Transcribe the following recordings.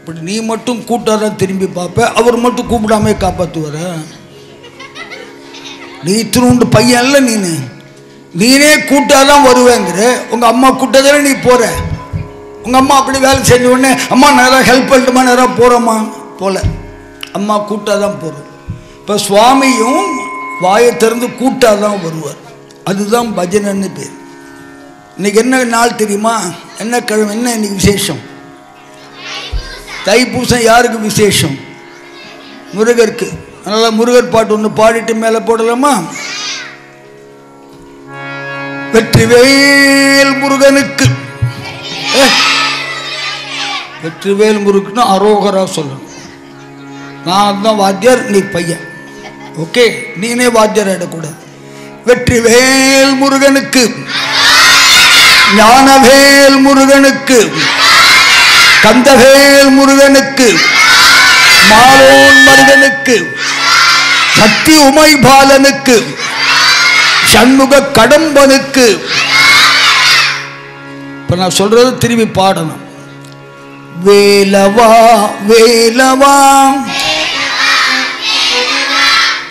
இப்படி நீ மட்டும் கூட்டாதான் திரும்பி பார்ப்ப, அவர் மட்டும் கூப்பிடாம காப்பாற்றுவார? நீ திருண்டு பையன்ல நீனே கூட்டாதான் வருவேங்கிற. உங்கள் அம்மா கூட்டாதானே நீ போகிற. உங்கள் அம்மா அப்படி வேலை செஞ்ச உடனே அம்மா நேராக ஹெல்ப் பண்ணட்டுமா, நேராக போகிறோமா? போல. அம்மா கூட்டாதான் போகிறோம். இப்போ சுவாமியும் வாயை திறந்து கூட்டாதான் வருவார். அதுதான் பஜனைன்னு பேர். இன்னைக்கு என்ன நாள் தெரியுமா? என்ன கிழமை? என்ன இன்னைக்கு விசேஷம்? தைப்பூசம். யாருக்கு விசேஷம்? முருகருக்கு. அதனால் முருகர் பாட்டு ஒன்று பாடிட்டு மேலே போடலாமா? வெற்றிவேல் முருகனுக்கு. வெற்றிவேல் முருகனுக்கு அரோகரா சொல்லணும். நான் தான் வாத்தியார், நீ பையன். ஓகே, நீனே வாத்தியார் ஆயிடக்கூடாது. வெற்றிவேல் முருகனுக்கு, ஞானவேல் முருகனுக்கு, கந்தவேல் முருகனுக்கு, மாலோன் முருகனுக்கு, சக்தி உமை பாலனுக்கு, சண்முக கடம்பனுக்கு. இப்ப நான் சொல்றது திரும்பி பாடணும். வேலவா வேலவா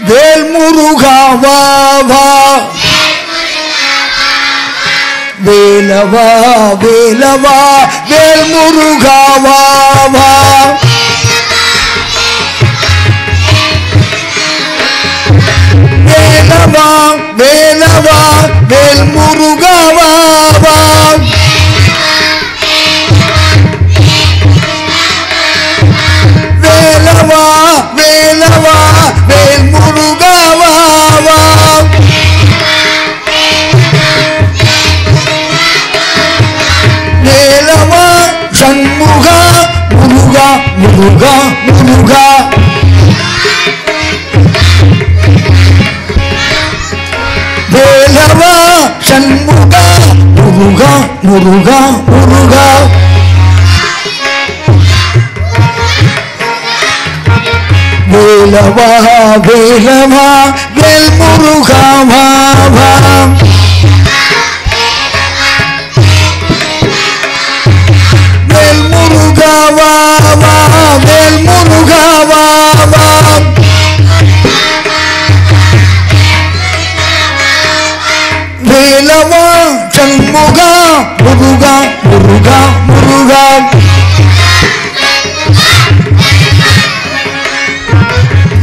வேல் முருகா வா வா, வேலவா வேலவா வேல் முருகா வா வா, வேலவா வேலவா வேல் முருகா வா வா, வேலவா வேலவா வேல் முருகா வா வா, வேலவா சண்முகா முருகா முருகா முருகா, வேலவா சண்முகா முருகா முருகா முருகா, வேலவா வேலவா வேல் முருகா வா வா, வேல் முருகா வா வா, வேல் முருகா வா வா, வேலவா சண்முகா முருகா முருகா முருகா,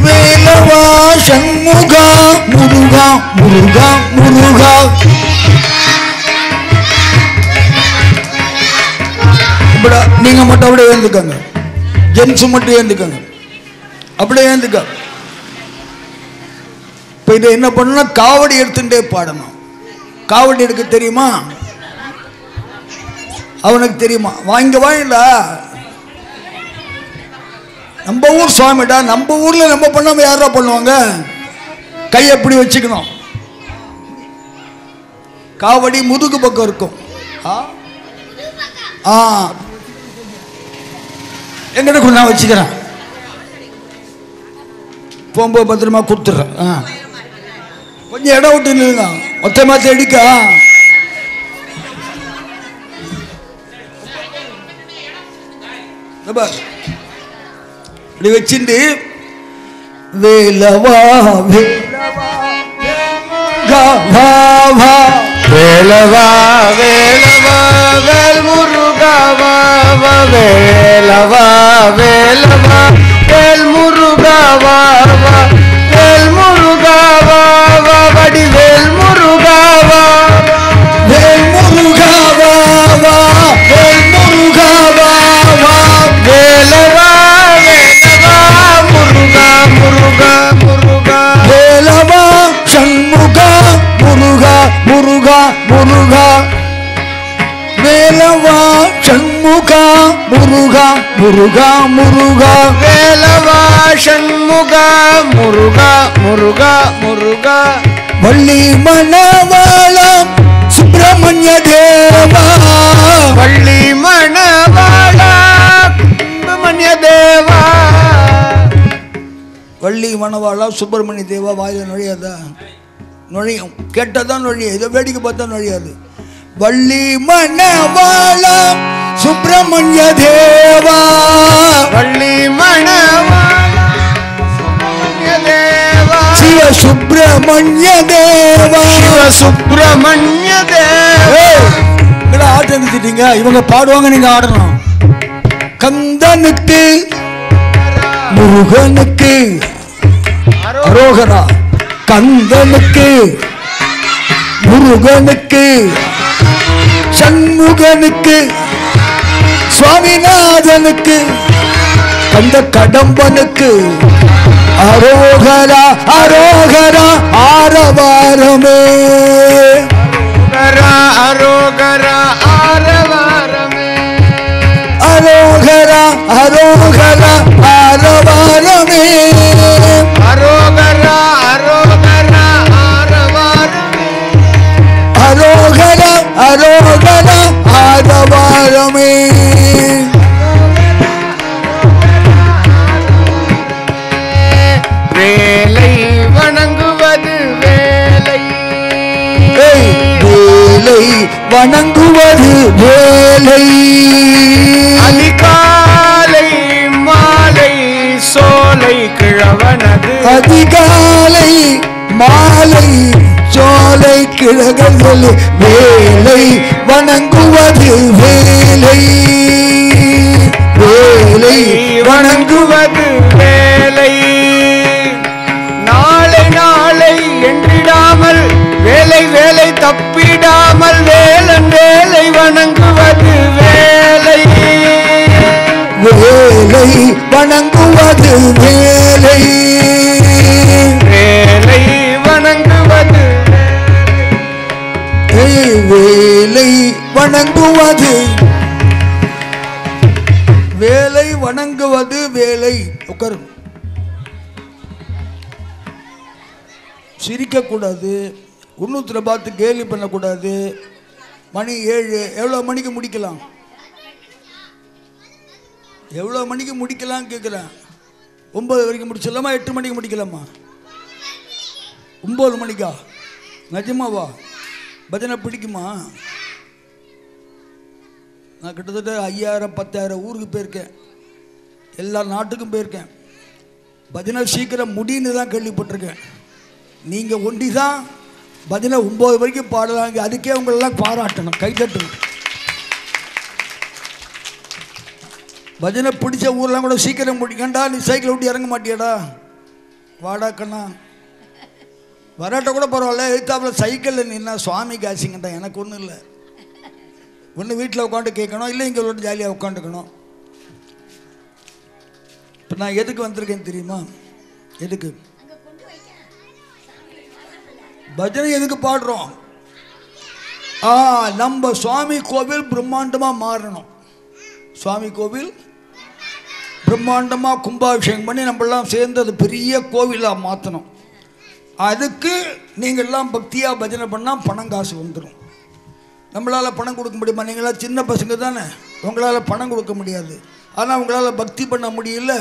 வேலவா சண்முகா முருகா முருகா முருகா. நீங்க மட்டும் அப்படியே ஏந்துக்கங்க, ஜென்ஸ் மட்டும் ஏந்துக்கங்க, அப்படியே ஏந்துக்க. இப்ப இதை என்ன பண்ணணும்? காவடி எடுத்துட்டே பாடணும். காவடி எடுக்க தெரியுமா? அவனுக்கு தெரியுமா? வாங்க வாங்கல, நம்ம ஊர் சுவாமிடா, நம்ம ஊர்ல நம்ம பண்ணாம யாரா பண்ணுவாங்க? கை எப்படி வச்சுக்கணும்? காவடி முதுகு பக்கம் இருக்கும். எங்கிட்ட நான் வச்சுக்கிறேன், போகும்போது பத்திரமா கொடுத்துட்றேன். கொஞ்சம் இடம் விட்டு நில்லுங்க, ஒத்த மாத்தி அடிக்க. இப்படி வச்சுட்டு வேலவா வேலவா வேலவா வேலவா வேல் முருகா வா வா, வேலவா வேலவா வேல் முருகா வா வா, வேல் முருகா வா வா, வடி வேல் முருகா வா, வேல் முருகா வா வா, வேல் முருகா வா வா, வேலவா வேலவா முருகா முருகா முருகா, வேலவா சண்முகா முருகா முருகா முருகா, வேலவா சண்முகா முருகா முருகா முருகா, வேலவா சண்முகா முருகா முருகா முருகா, வள்ளி மணவாளா சுப்பிரமணிய தேவா, வள்ளி மணவாளா சுப்பிரமணிய தேவா, வள்ளி மணவாளா சுப்பிரமணிய தேவா. வாயில நுழையாதா? நுழையும், கேட்டதான் நுழையும், இதை வேடிக்கை பார்த்தா நுழையாது. வள்ளி மணவாளா சுப்பிரமணிய தேவா, வள்ளி மணவாளா சுப்பிரமணிய தேவா, சிவ சுப்பிரமணிய தேவா, சிவ சுப்பிரமணிய தேவா. ஆட்டம் நிறுத்திட்டீங்க, இவங்க பாடுவாங்க, நீங்க ஆடணும். கந்தனுக்கு முருகனுக்கு அரோகரா, கந்தனுக்கு முருகனுக்கு சண்முகனுக்கு சுவாமிநாதனுக்கு கந்த கடம்பனுக்கு அரோகரா அரோகரா ஆரவாரமே, அரோகரா ஆரவாரமே, அரோகரா அரோகரா ஆரவாரமே, அரோகரா அரோகரா ஆரவாரமே, அரோகரா அரோகரா ஆரவாரமே. வேலை வணங்குவது வேலை, வேலை வணங்குவது வேலை, அதிகாலை மாலை சோலை கிழவனது, அதிகாலை மாலை சோலை கிழகர்கள் வேலை வணங்குவது வேலை, வேலை வணங்குவது வேலை, நாளை நாளை என்றிடாமல் வேலை வேலை தப்பிடாமல் வேலன் வேலை வணங்குவது வேலை, வேலை வணங்குவது வேலை, வேலை வணங்குவது வேலை வணங்குவது, வேலை வணங்குவது வேலை. உட்காரு, சிரிக்கக்கூடாது, இன்னொருத்தரை பார்த்து கேலி பண்ணக்கூடாது. மணி 7, எவ்வளோ மணிக்கு முடிக்கலாம்? எவ்வளோ மணிக்கு முடிக்கலாம் கேட்குறேன். 9 வரைக்கும் முடிச்சிடலாமா? 8 மணிக்கு முடிக்கலாமா? 9 மணிக்கா? நிஜமாவா? பஜனை பிடிக்குமா? நான் கிட்டத்தட்ட 5000 10,000 ஊருக்கு போயிருக்கேன், எல்லா நாட்டுக்கும் போயிருக்கேன். பஜனை சீக்கிரம் முடின்னு தான் கேள்விப்பட்டிருக்கேன். நீங்கள் ஒண்டி தான் பஜனை 9 வரைக்கும் பாடலாங்க. அதுக்கே உங்களெல்லாம் பாராட்டணும், கைத்தட்டணும். பஜனை பிடிச்ச ஊர்லாம் கூட சீக்கிரம் முடிக்கண்டா. நீ சைக்கிள் விட்டு இறங்க மாட்டியாடா? வாடா கண்ணா, வராட்ட கூட பரவாயில்ல. எழுத்தாப்பில் சைக்கிளில் நின்னா சுவாமி காசிங்கண்டா. எனக்கு ஒன்றும் இல்லை, ஒன்று வீட்டில் உட்காந்து கேட்கணும், இல்லை இங்கே விட்டு ஜாலியாக உட்காந்துக்கணும். இப்போ நான் எதுக்கு வந்திருக்கேன்னு தெரியுமா? எதுக்கு பஜனை எதுக்கு பாடுறோம்? நம்ம சுவாமி கோவில் பிரம்மாண்டமாக மாறணும். சுவாமி கோவில் பிரம்மாண்டமாக கும்பாபிஷேகம் பண்ணி நம்மளாம் சேர்ந்து அது பெரிய கோவிலாக மாற்றணும். அதுக்கு நீங்கள்லாம் பக்தியாக பஜனை பண்ணால் பணம் காசு வந்துடும். நம்மளால் பணம் கொடுக்க முடியுமா? நீங்களாம் சின்ன பசங்க தானே, உங்களால் பணம் கொடுக்க முடியாது. ஆனால் உங்களால் பக்தி பண்ண முடியல.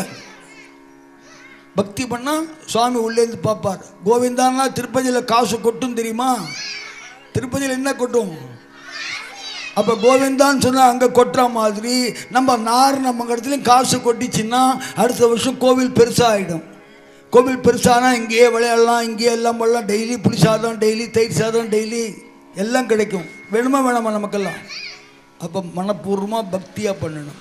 பக்தி பண்ணால் சுவாமி உள்ளேருந்து பார்ப்பார். கோவிந்தான்னா திருப்பதியில் காசு கொட்டும் தெரியுமா? திருப்பதியில் என்ன கொட்டும்? அப்போ கோவிந்தான்னு சொன்னால் அங்கே கொட்டுற மாதிரி நம்ம நம்ம இடத்துலையும் காசு கொட்டிச்சுன்னா அடுத்த வருஷம் கோவில் பெருசாக ஆகிடும். கோவில் பெருசானா இங்கேயே விளையாடலாம், இங்கேயே எல்லாம் பண்ணலாம். டெய்லி புளி சாதம், டெய்லி தயிர் சாதம், டெய்லி எல்லாம் கிடைக்கும். வேணுமா வேணாமா நமக்கெல்லாம்? அப்போ மனப்பூர்வமாக பக்தியாக பண்ணணும்.